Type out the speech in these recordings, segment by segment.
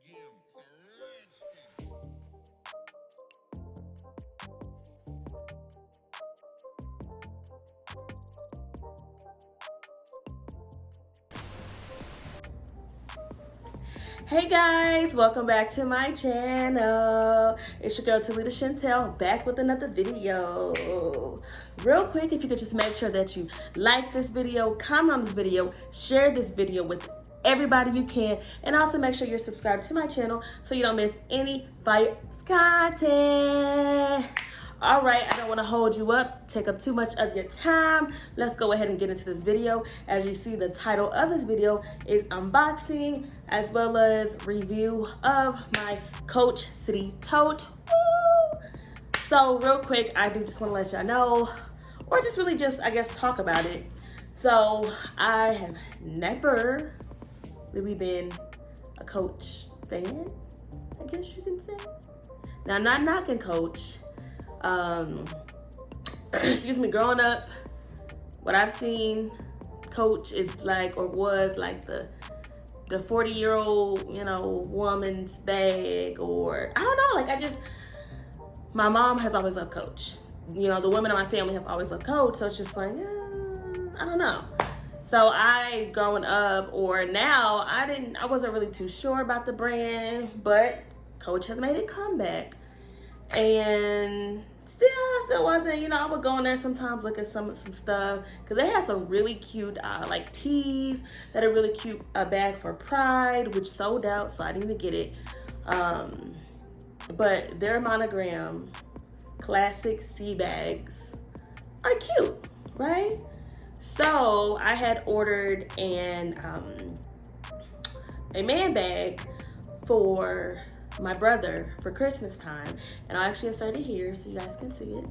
Hey guys, welcome back to my channel. It's your girl Talita Chantel back with another video. Real quick, if you could just make sure that you like this video, comment on this video, share this video with everybody you can, and also make sure you're subscribed to my channel so you don't miss any fire content. All right, I don't want to hold you up, take up too much of your time. Let's go ahead and get into this video. As you see, the title of this video is unboxing as well as review of my COACH City Tote. Woo! So real quick, I do just want to let y'all know, or just really just, I guess, talk about it. So I have never really been a COACH fan, I guess you can say. Now, I'm not knocking COACH. Excuse me, growing up, what I've seen COACH is like, or was like the 40-year-old, woman's bag, or I don't know, like my mom has always loved COACH. The women in my family have always loved COACH, so it's just like, I don't know. So growing up, or now, I wasn't really too sure about the brand, but COACH has made a comeback. And still wasn't, I would go in there sometimes, look at some stuff, because they had some really cute like tees that are really cute, a bag for Pride, which sold out, so I didn't even get it. But their monogram classic sea bags are cute, right? So I had ordered a man bag for my brother for Christmas time, and I'll actually insert it here so you guys can see it.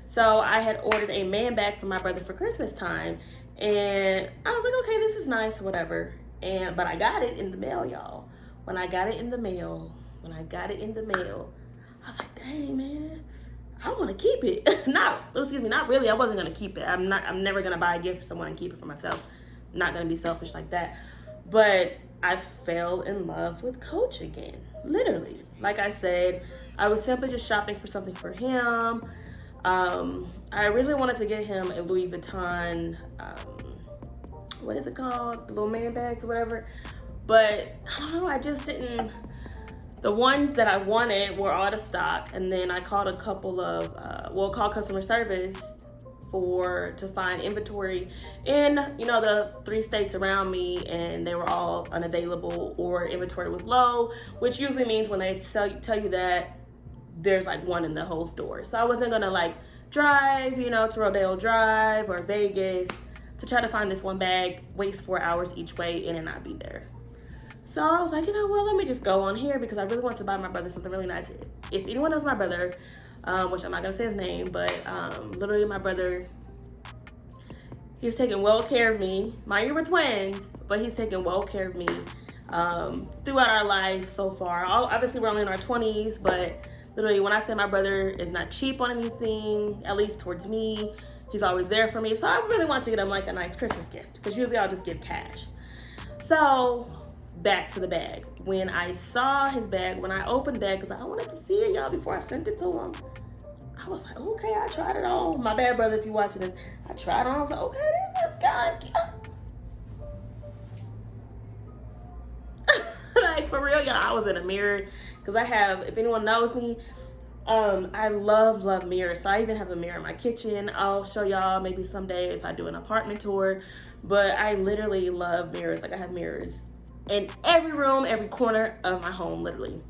So I had ordered a man bag for my brother for Christmas time, and I was like, okay, this is nice, whatever. But I got it in the mail, y'all. When I got it in the mail, I was like, dang, man, I want to keep it. Not really. I wasn't gonna keep it. I'm never gonna buy a gift for someone and keep it for myself. I'm not gonna be selfish like that. But I fell in love with COACH again, literally. Like I said, I was simply just shopping for something for him. I originally wanted to get him a Louis Vuitton, what is it called? The little man bags or whatever. But I don't know, I just didn't. The ones that I wanted were out of stock, and then I called a couple of, called customer service to find inventory in, the 3 states around me, and they were all unavailable or inventory was low, which usually means when they tell you that there's like one in the whole store. So I wasn't gonna like drive, to Rodeo Drive or Vegas to try to find this one bag, waste 4 hours each way, and then not be there. So I was like, let me just go on here because I really want to buy my brother something really nice. If anyone knows my brother, which I'm not gonna say his name, but literally my brother, he's taken well care of me. Mind you, we're twins, but he's taken well care of me throughout our life so far. Obviously, we're only in our 20s, but literally when I say my brother is not cheap on anything, at least towards me, he's always there for me. So I really want to get him like a nice Christmas gift, because usually I'll just give cash. So back to the bag. When I saw his bag, when I opened the bag, because I wanted to see it, y'all, before I sent it to him, I was like, okay, I tried it on. My bad, brother, if you're watching this. I tried it on. I was like, okay, this is good. Like, for real, y'all, I was in a mirror. Because if anyone knows me, I love mirrors. So I even have a mirror in my kitchen. I'll show y'all maybe someday if I do an apartment tour. But I literally love mirrors. Like, I have mirrors in every room, every corner of my home, literally.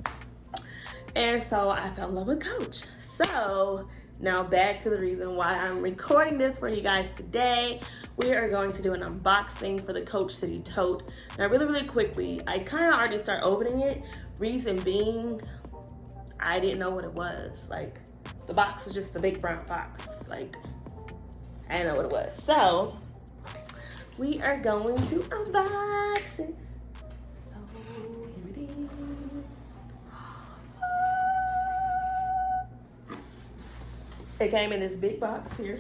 And so I fell in love with COACH. So now back to the reason why I'm recording this for you guys today. We are going to do an unboxing for the COACH City Tote. Now really quickly, I kind of already start opening it. Reason being, I didn't know what it was. Like, the box was just a big brown box. Like, I didn't know what it was. So we are going to unbox it. It came in this big box here.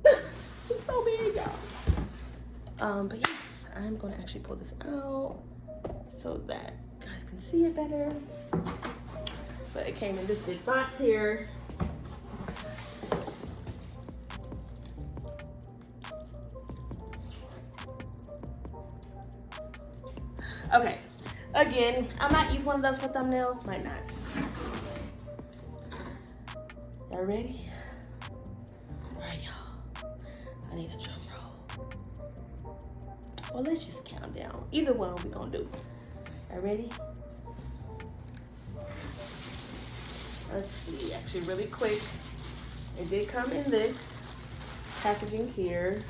It's so big, y'all. But yes, I'm gonna actually pull this out so that guys can see it better. But it came in this big box here. Okay, again, I might use one of those for thumbnail, might not. Y'all ready? All right, y'all. I need a drum roll. Well, let's just count down. Either one we gonna do. Y'all ready? Let's see, actually really quick. It did come in this packaging here.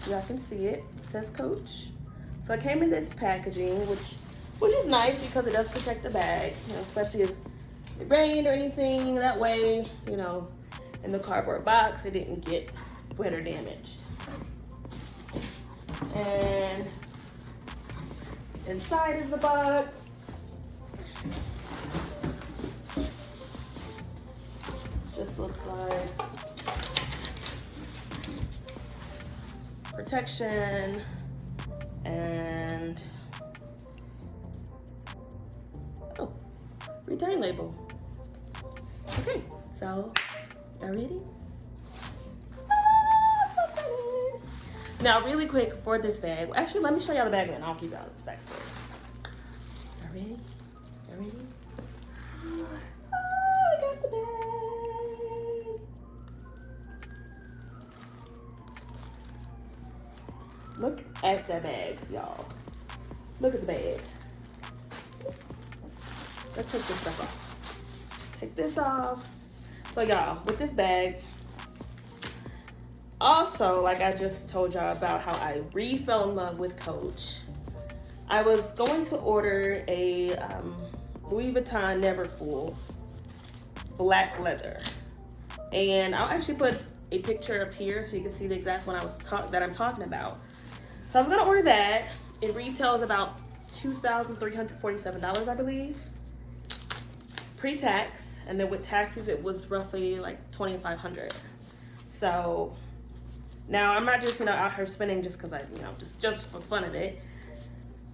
Y'all can see it. It says Coach. So it came in this packaging, which is nice because it does protect the bag, you know, especially if it rained or anything. That way, you know, in the cardboard box, it didn't get wet or damaged. And inside of the box, just looks like protection and return label. Okay, so y'all ready? So pretty. Now, really quick for this bag. Actually, let me show y'all the bag and then I'll give y'all the backstory. Y'all ready? Y'all ready? Oh, I got the bag. Look at the bag, y'all. Look at the bag. Let's take this stuff off. Take this off. So y'all, with this bag, also, like I just told y'all about how I fell in love with Coach. I was going to order a Louis Vuitto Neverfull black leather. And I'll actually put a picture up here so you can see the exact one that I'm talking about. So I'm gonna order that. It retails about $2,347, I believe, pre-tax, and then with taxes it was roughly like $2,500. So now I'm not just, you know, out here spending just because I, you know, just for fun of it.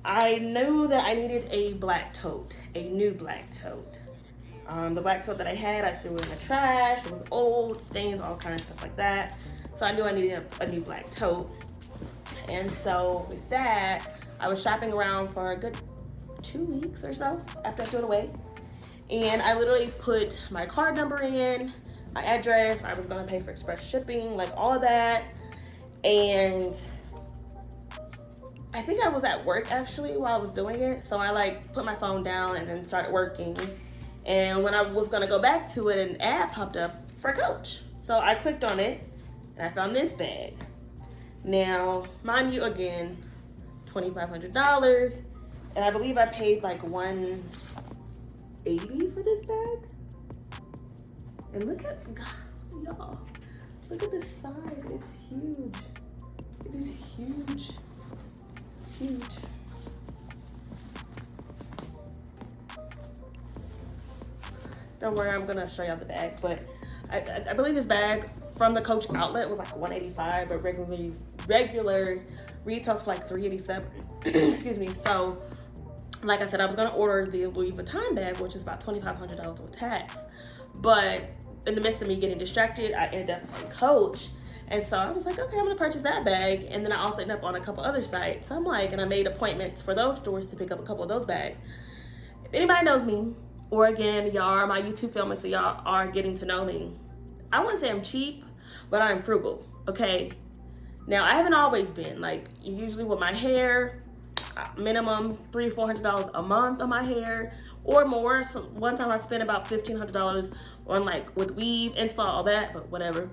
I knew that I needed a black tote, a new black tote. The black tote that I had, I threw in the trash. It was old, stains, all kinds of stuff like that. So I knew I needed a new black tote. And so with that, I was shopping around for a good 2 weeks or so after I threw it away. And I literally put my card number in, my address, I was gonna pay for express shipping, like all of that. And I think I was at work actually while I was doing it. So I like put my phone down and then started working. And when I was gonna go back to it, an ad popped up for Coach. So I clicked on it and I found this bag. Now, mind you, again, $2,500, and I believe I paid like $180 for this bag. And look at, God, y'all, look at the size. It's huge. It is huge. It's huge. Don't worry, I'm gonna show y'all the bag, but I believe this bag from the Coach outlet was like $185, but regular retails for like $387. Excuse me. So, like I said, I was gonna order the Louis Vuitton bag, which is about $2,500 with tax. But in the midst of me getting distracted, I ended up on Coach, and so I was like, okay, I'm gonna purchase that bag. And then I also ended up on a couple other sites. So I'm like, and I made appointments for those stores to pick up a couple of those bags. If anybody knows me, or again, y'all are my YouTube family, so y'all are getting to know me, I wouldn't say I'm cheap, but I'm frugal, okay? Now, I haven't always been, like, usually with my hair, minimum $300-400 a month on my hair, or more. So one time I spent about $1,500 on, like, with weave, install, all that, but whatever.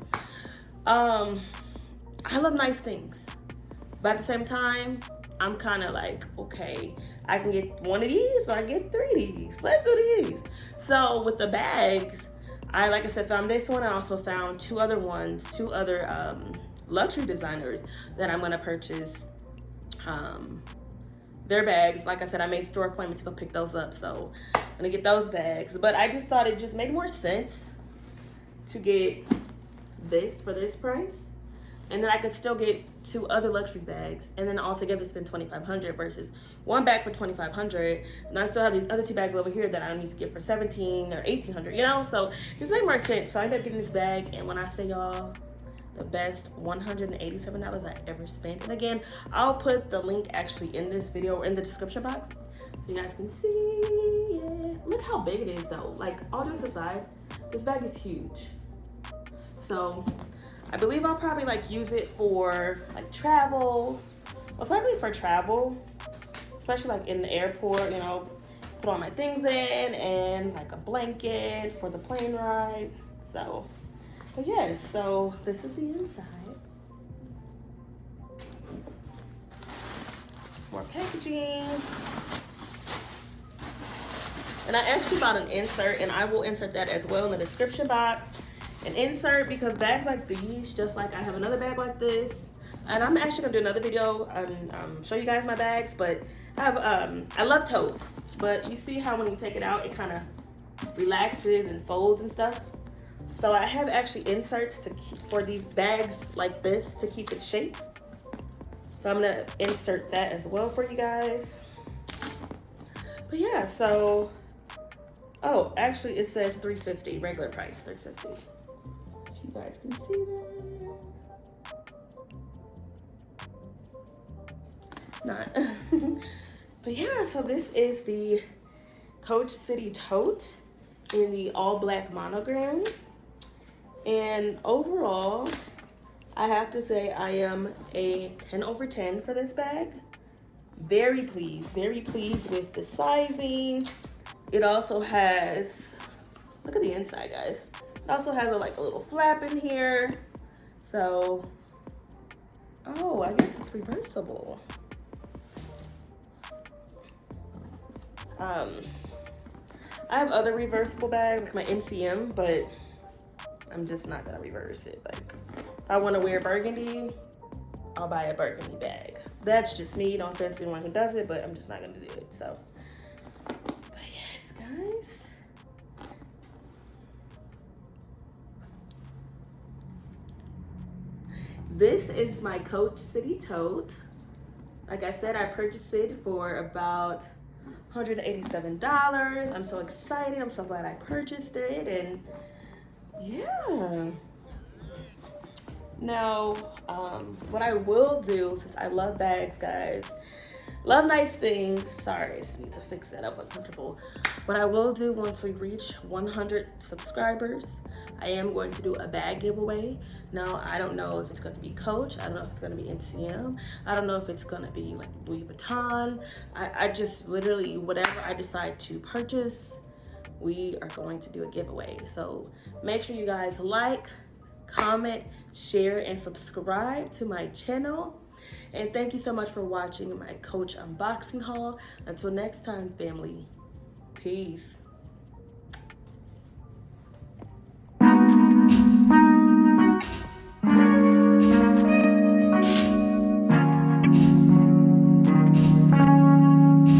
I love nice things, but at the same time, I'm kind of like, okay, I can get one of these or I get 3 of these. Let's do these. So with the bags, I, like I said, found this one. I also found two other luxury designers that I'm gonna purchase their bags. Like I said, I made store appointments to go pick those up, so I'm gonna get those bags. But I just thought it just made more sense to get this for this price and then I could still get 2 other luxury bags, and then altogether spend $2,500 versus one bag for $2,500, and I still have these other 2 bags over here that I don't need to get for $1,700 or $1,800, you know. So it just made more sense. So I ended up getting this bag, and when I say y'all, the best $187 I ever spent. And again, I'll put the link actually in this video or in the description box so you guys can see it. Look how big it is though. Like, all jokes aside, this bag is huge. So I believe I'll probably like use it for like travel, most likely for travel, especially like in the airport, you know, put all my things in and like a blanket for the plane ride. So, but yeah, so this is the inside. More packaging. And I actually bought an insert, and I will insert that as well in the description box. An insert, because bags like these, just like I have another bag like this, and I'm actually gonna do another video and show you guys my bags. But I have I love totes, but you see how when you take it out, it kind of relaxes and folds and stuff. So I have actually inserts to keep for these bags like this to keep its shape. So I'm gonna insert that as well for you guys. But yeah, so oh, actually it says $350, regular price $350. If you guys can see that. Not. But yeah, so this is the COACH City Tote in the all black monogram. And overall, I have to say I am a 10/10 for this bag. Very pleased with the sizing. It also has, look at the inside, guys. It also has like a little flap in here. So, oh, I guess it's reversible. I have other reversible bags, like my MCM, but I'm just not gonna reverse it. Like, if I wanna wear burgundy, I'll buy a burgundy bag. That's just me. Don't offend anyone who does it, but I'm just not gonna do it. So, but yes, guys. This is my COACH City Tote. Like I said, I purchased it for about $187. I'm so excited. I'm so glad I purchased it, and yeah. Now, what I will do, since I love bags, guys, love nice things. Sorry, I just need to fix that. I was uncomfortable. What I will do once we reach 100 subscribers, I am going to do a bag giveaway. Now, I don't know if it's going to be Coach. I don't know if it's going to be MCM. I don't know if it's going to be like Louis Vuitton. I just literally, whatever I decide to purchase, we are going to do a giveaway. So make sure you guys like, comment, share, and subscribe to my channel. And thank you so much for watching my Coach unboxing haul. Until next time, family. Peace.